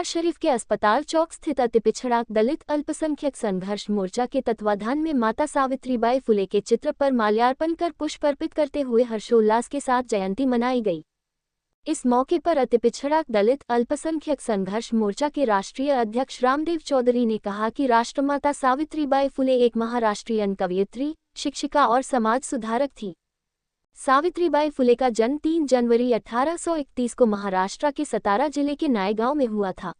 मज़ार शरीफ के अस्पताल चौक स्थित अति पिछड़ा दलित अल्पसंख्यक संघर्ष मोर्चा के तत्वाधान में माता सावित्रीबाई फुले के चित्र पर माल्यार्पण कर पुष्प अर्पित करते हुए हर्षोल्लास के साथ जयंती मनाई गई। इस मौके पर अति पिछड़ा दलित अल्पसंख्यक संघर्ष मोर्चा के राष्ट्रीय अध्यक्ष रामदेव चौधरी ने कहा कि राष्ट्रमाता सावित्रीबाई फुले एक महाराष्ट्रीयन कवयित्री, शिक्षिका और समाज सुधारक थी। सावित्रीबाई फुले का जन्म 3 जनवरी 1831 को महाराष्ट्र के सतारा जिले के नायगांव में हुआ था।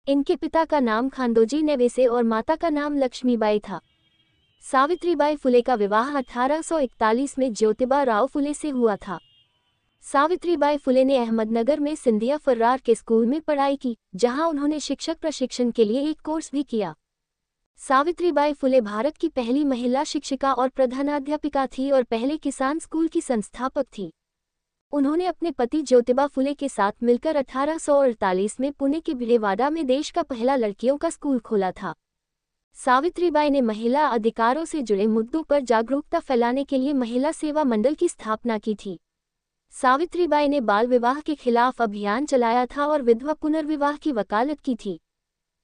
इनके पिता का नाम खांदोजी नेवेसे और माता का नाम लक्ष्मीबाई था। सावित्रीबाई फुले का विवाह 1841 में ज्योतिबा राव फुले से हुआ था। सावित्रीबाई फुले ने अहमदनगर में सिंधिया फर्रार के स्कूल में पढ़ाई की, जहां उन्होंने शिक्षक प्रशिक्षण के लिए एक कोर्स भी किया। सावित्रीबाई फुले भारत की पहली महिला शिक्षिका और प्रधानाध्यापिका थी और पहले किसान स्कूल की संस्थापक थी। उन्होंने अपने पति ज्योतिबा फुले के साथ मिलकर 1848 में पुणे के भिडेवाड़ा में देश का पहला लड़कियों का स्कूल खोला था। सावित्रीबाई ने महिला अधिकारों से जुड़े मुद्दों पर जागरूकता फैलाने के लिए महिला सेवा मंडल की स्थापना की थी। सावित्रीबाई ने बाल विवाह के खिलाफ अभियान चलाया था और विधवा पुनर्विवाह की वकालत की थी।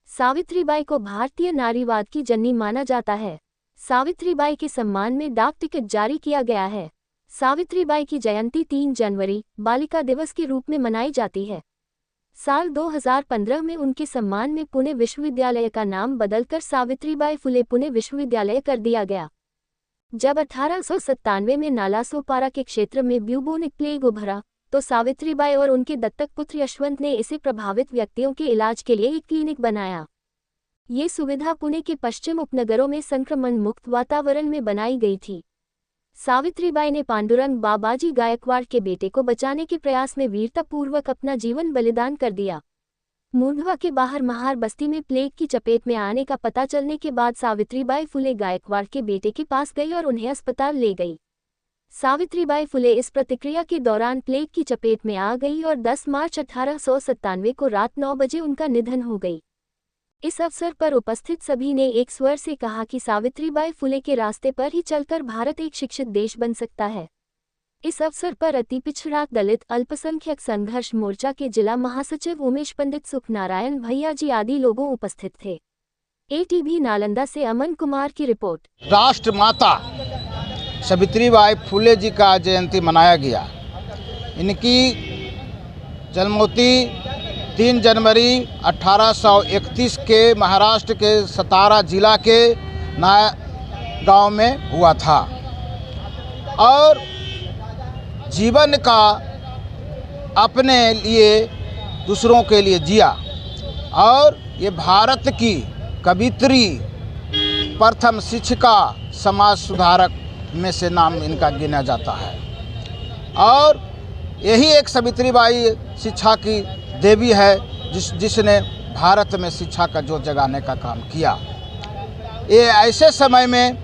सावित्रीबाई को भारतीय नारीवाद की जननी माना जाता है। सावित्रीबाई के सम्मान में डाक टिकट जारी किया गया है। सावित्रीबाई की जयंती 3 जनवरी बालिका दिवस के रूप में मनाई जाती है। साल 2015 में उनके सम्मान में पुणे विश्वविद्यालय का नाम बदलकर सावित्रीबाई फुले पुणे विश्वविद्यालय कर दिया गया। जब 1897 में नालासोपारा के क्षेत्र में ब्यूबोनिक प्लेग उभरा, तो सावित्रीबाई और उनके दत्तक पुत्र यशवंत ने इसे प्रभावित व्यक्तियों के इलाज के लिए एक क्लिनिक बनाया। ये सुविधा पुणे के पश्चिम उपनगरों में संक्रमण मुक्त वातावरण में बनाई गई थी। सावित्रीबाई ने पांडुरंग बाबाजी गायकवाड़ के बेटे को बचाने के प्रयास में वीरतापूर्वक अपना जीवन बलिदान कर दिया। मूंढवा के बाहर महार बस्ती में प्लेग की चपेट में आने का पता चलने के बाद सावित्रीबाई फुले गायकवाड़ के बेटे के पास गई और उन्हें अस्पताल ले गई। सावित्रीबाई फुले इस प्रतिक्रिया के दौरान प्लेग की चपेट में आ गई और 10 मार्च 1897 को रात 9 बजे उनका निधन हो गई। इस अवसर पर उपस्थित सभी ने एक स्वर से कहा कि सावित्रीबाई फुले के रास्ते पर ही चलकर भारत एक शिक्षित देश बन सकता है। इस अवसर पर अति पिछड़ा दलित अल्पसंख्यक संघर्ष मोर्चा के जिला महासचिव उमेश पंडित, सुखनारायण भैया जी आदि लोगों उपस्थित थे। ATV नालंदा से अमन कुमार की रिपोर्ट। राष्ट्रमाता सावित्रीबाई फुले जी का जयंती मनाया गया। इनकी जन्मोत्सव 3 जनवरी 1831 के महाराष्ट्र के सतारा जिला के नायगांव में हुआ था और जीवन का अपने लिए दूसरों के लिए जिया और ये भारत की कवयित्री, प्रथम शिक्षिका, समाज सुधारक में से नाम इनका गिना जाता है। और यही एक सावित्रीबाई शिक्षा की देवी है जिसने भारत में शिक्षा का जोत जगाने का काम किया। ये ऐसे समय में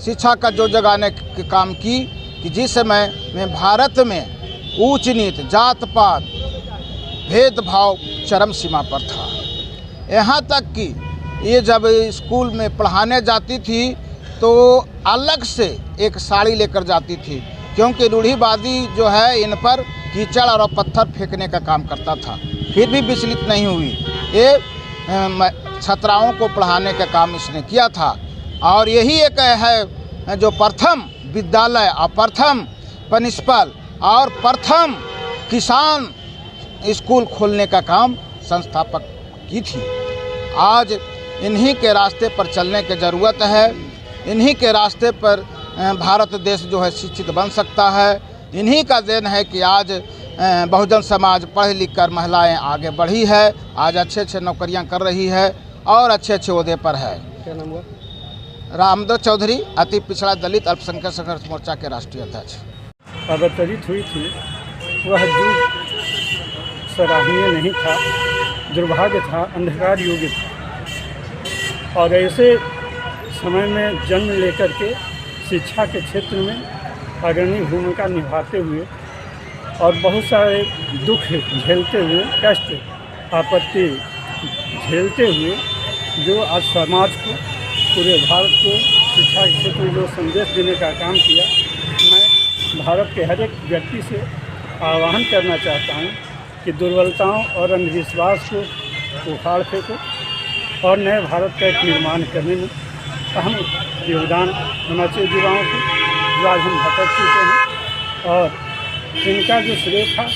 शिक्षा का जोत जगाने के काम की कि जिस समय में भारत में ऊंच नीच, जात पात, भेदभाव चरम सीमा पर था। यहाँ तक कि ये जब स्कूल में पढ़ाने जाती थी तो अलग से एक साड़ी लेकर जाती थी, क्योंकि रूढ़िवादी जो है इन पर कीचड़ और पत्थर फेंकने का काम करता था। फिर भी विचलित नहीं हुई। ये छात्राओं को पढ़ाने का काम इसने किया था और यही एक है जो प्रथम विद्यालय और प्रथम प्रिंसिपल और प्रथम किसान स्कूल खोलने का काम संस्थापक की थी। आज इन्हीं के रास्ते पर चलने की ज़रूरत है। इन्हीं के रास्ते पर भारत देश जो है शिक्षित बन सकता है। इन्हीं का देन है कि आज बहुजन समाज पढ़ लिख कर महिलाएँ आगे बढ़ी है, आज अच्छे नौकरियां कर रही है और अच्छे ओहदे पर है। क्या नाम हुआ? रामदेव चौधरी, अति पिछड़ा दलित अल्पसंख्यक संघर्ष मोर्चा के राष्ट्रीय अध्यक्ष। अवतरित हुई थी वह युग सराहनीय नहीं था, दुर्भाग्य था, अंधकार युग था और ऐसे समय में जन्म लेकर के शिक्षा के क्षेत्र में अग्रणी भूमिका निभाते हुए और बहुत सारे दुख झेलते हुए, कष्ट आपत्ति झेलते हुए जो आज समाज को, पूरे भारत को शिक्षा के क्षेत्र में जो संदेश देने का काम किया, मैं भारत के हर एक व्यक्ति से आह्वान करना चाहता हूं कि दुर्बलताओं और अंधविश्वास को को उखाड़ फेंको और नए भारत का एक निर्माण करने में अहम योगदान होना चाहिए युवाओं को, जो आज हम भटक चुके हैं। और इनका जो श्रेय था,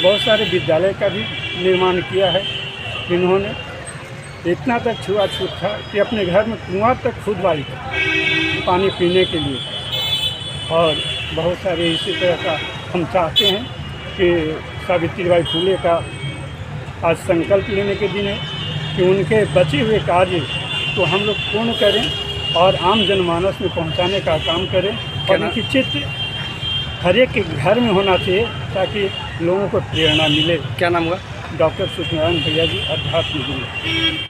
बहुत सारे विद्यालय का भी निर्माण किया है इन्होंने। इतना तक छुआछूत था कि अपने घर में कुआं तक खुदवाई थी पानी पीने के लिए। और बहुत सारे इसी तरह का हम चाहते हैं कि सावित्रीबाई फुले का आज संकल्प लेने के दिन है कि उनके बचे हुए कार्य को हम लोग पूर्ण करें और आम जनमानस में पहुंचाने का काम करें। और इनकी चित्र हर एक के घर में होना चाहिए ताकि लोगों को प्रेरणा मिले। क्या नाम हुआ? डॉक्टर सत्यनारायण भैया जी, अध्यात्म गुरु।